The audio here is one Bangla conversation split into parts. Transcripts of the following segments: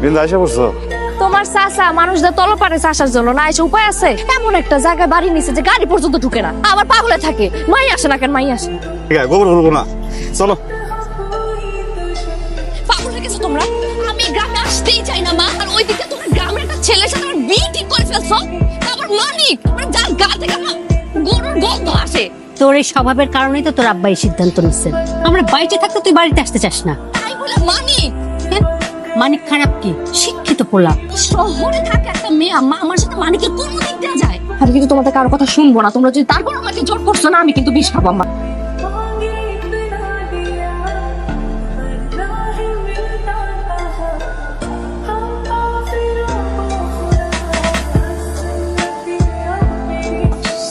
বিন্দু আইসা পড়ছো? তোমার চাচা মানুষদের তলপারে চাষার জন্য না এসে উপায় আছে? এমন একটা জায়গায় বাড়ি নিচে যে গাড়ি পর্যন্ত ঢুকে না, আবার পাগলে থাকে। মাই আসে না কেন? মাই আসে না। ঠিক আছে, গোবর করবো না, চলো। পাগল হয়ে গেছো তোমরা? আমি গ্রামে আসতেই চাই না মা, আর ওই দিকে তোমার গ্রামের একটা ছেলের সাথে আমার বিয়ে ঠিক করে ফেলছো। তারপর মানিক যার গা থেকে না গরুর গন্ধ আসে। তোর এই স্বভাবের কারণেই তো তোর আব্বা এই সিদ্ধান্ত নিচ্ছেন। আমরা বাড়িতে থাকতে তুই বাড়িতে আসতে চাস না। তাই বলে মানিক মানিক খারাপ কি? শিক্ষিত পোলা। শহরে থাকে একটা মেয়ে, মা আমার সাথে মানিকের কোন দিক দিয়ে যায়? আমি কিন্তু তোমাদের কারো কথা শুনবো না। তোমরা যদি তারপর আমাকে জোর করছো না, আমি কিন্তু বিষ খাবো। আমার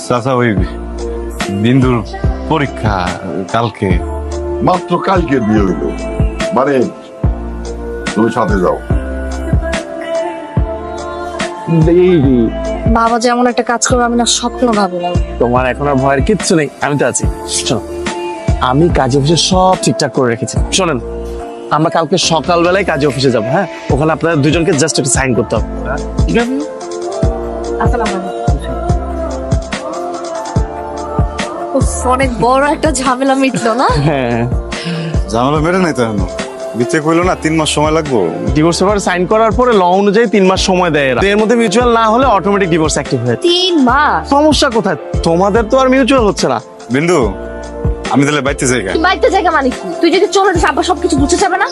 চাচা, ওই বিন্দুর পরীক্ষা কালকে। মাত্র কালকে বিয়ে হইল, মানে তুমি সাথে যাও। বাবা যেমন একটা কাজ করবে আমি না স্বপ্ন ভাবলাম। তোমার এখন আর ভয়ের কিচ্ছু নেই, আমি তো আছি। শোনো, আমি কাজে অফিসে সব ঠিকঠাক করে রেখেছি। শোনেন, আমরা কালকে সকালবেলায় কাজে অফিসে যাবো। হ্যাঁ, ওখানে আপনাদের দুজনকে জাস্ট একটা সাইন করতে হবে। ঠিক আছে? অনেক বড় একটা ঝামেলা মিটলো না? হ্যাঁ, ঝামেলা মেরে নাই তো এখনো। বিচ্ছে কইলো না 3 মাস সময় লাগবো। ডিভোর্স পেপার সাইন করার পরে ল অনুযায়ী 3 মাস সময় দেয় এরা। এর মধ্যে মিউচুয়াল না হলে অটোমেটিক ডিভোর্স অ্যাক্টিভ হয়ে যায়। 3 মাস? সমস্যা কোথায়? তোমাদের তো আর মিউচুয়াল হচ্ছে না। বিন্দু, আমি তাহলে বাইতে যাই। তুই বাড়িতে জায়গা মানে কি? তুই যদি চলে যাস আব্বা সবকিছু বুঝে যাবে না।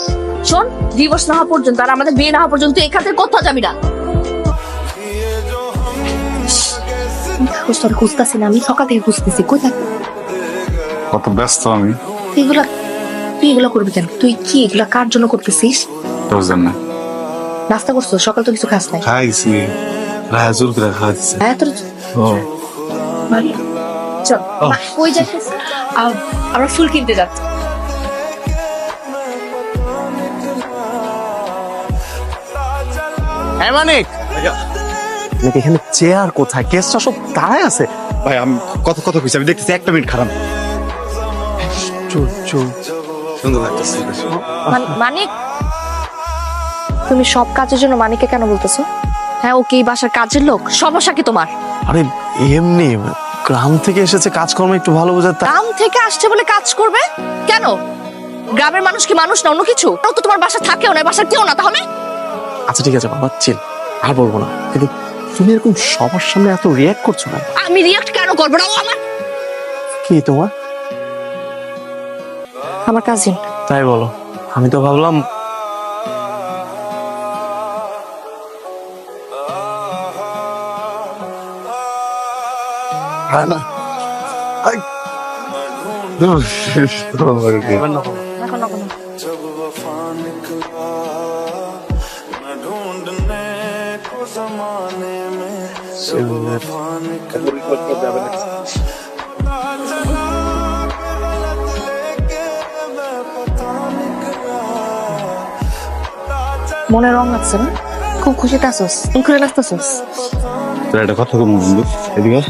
শোন, ডিভোর্স না হওয়া পর্যন্ত আর আমাদের বিয়ে না হওয়া পর্যন্ত এখান থেকে কোথাও যাবি না। খুঁজতেছি না, আমি সকাল থেকে খুঁজতেছি। কোথায়? কত ব্যস্ত আমি। তুই এগুলো করবি কেন? তুই কি এগুলা কার জন্য করতেছিস? তোর জন্য। নাস্তা করছো? সকাল তো কিছু খাস নাই। খাইছি, রাজুর করে খাইছি। হ্যাঁ তোর ও চল ওই যাইতেছি, আমরা ফুল কিনতে যাচ্ছি। হ্যাঁ মানিক, নাকি এখানে চেয়ার কোথায়? কেসটা সব দাঁড়ায় আছে। ভাই, আমি কত কত কইছি, আমি দেখতেছি 1 মিনিট খারাপ। চল চল। সুন্দর লাগতেছে। মানিক, তুমি সব কাজের জন্য মানিককে কেন বলতেছো? হ্যাঁ, ও কি বাসার কাজের লোক? সমস্যা কি তোমার? আরে এমনি গ্রাম থেকে এসেছে, কাজকর্ম একটু ভালো বোঝার। গ্রাম থেকে আসছে বলে কাজ করবে কেন? গ্রামের মানুষ কি মানুষ না অন্য কিছু? ও তো তোমার বাসা থাকেও না, বাসা কেউ না। তাহলে আচ্ছা ঠিক আছে বাবা, চিল, আর বলবো না। কিন্তু তুমি এরকম সবার সামনে এত রিয়াক্ট করছো না। আমি রিয়াক্ট কেন করবো না? ও কি তোমার? আমার কাজিন। তাই বলো? আমি তো ভাবলাম না। এখন না কোনো। মনে রং আছে না? খুব খুশিতে আসোস, করে লাগতেছোস। তোর একটা কথা বলবো বন্ধু, এদিকে।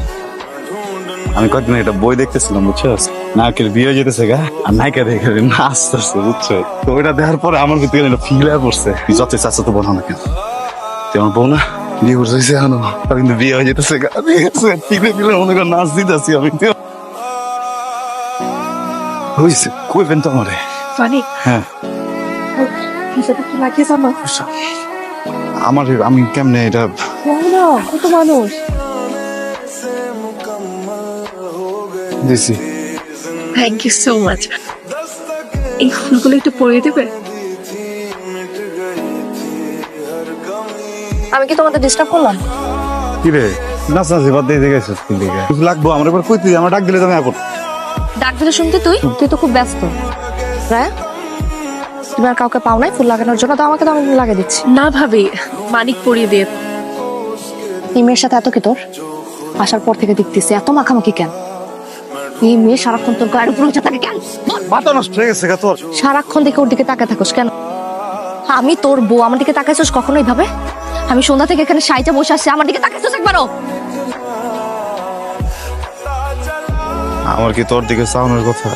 আমি কয়েকদিন একটা বই দেখতেছিলাম, বুঝছো? নায়কের বিয়ে হয়ে যেতেছে গা, আর নায়িকা দেখে নাচতেছে, বুঝছো? তো ওইটা দেখার পরে আমার ভিতরে একটা ফিল হয়ে পড়ছে। যত চাচ্ছ তো বলো না কেন, তুই আমার বউ না? বিয়ে করছে এখনো, কিন্তু বিয়ে হয়ে যেতেছে গা। ফিলে ফিলে মনে করে নাচ দিতেছি আমি। হয়েছে কইবেন তো আমারে? মানিক, হ্যাঁ, লাগিয়েছ না? আমার আমি কেমনে এটা? কত মানুষ দিছি। Thank you so much. এই ফুলগুলো একটু পরিয়ে দেবে? আমি কি তোমাদের ডিস্টার্ব করলাম? কি রে, নাচ নাচি বাদ দিয়ে গেছিস? কিছু লাগবো আমার? এবার কই তুই আমার ডাক দিলে তুমি এখন? ডাক দিলে শুনতে তুই তো খুব ব্যস্ত। রায়, তুমি আর কাউকে পাও নাই ফুল লাগানোর জন্য? তো আমাকে তো আমি লাগিয়ে দিচ্ছি। না ভাবি, মানিক পরিয়ে দিয়ে। এই মেয়ের সাথে এত কি তোর? আসার পর থেকে দেখতেছি এত মাখামাখি কেন? এই মেয়ে সারাক্ষণ তোর গায়ের উপর উঠে থাকে কেন? মাথা নষ্ট হয়ে গেছে তোর। সারাক্ষণ দেখে ওর দিকে তাকায় থাকোস কেন? আমি তোর বউ, আমার দিকে তাকাইছিস কখনোই ভাবে? আমি সন্ধ্যা থেকে এখানে সাইজা বসে আছি, আমার দিকে তাকাইছিস একবারও? আমার কি তোর দিকে চাওয়ানোর কথা?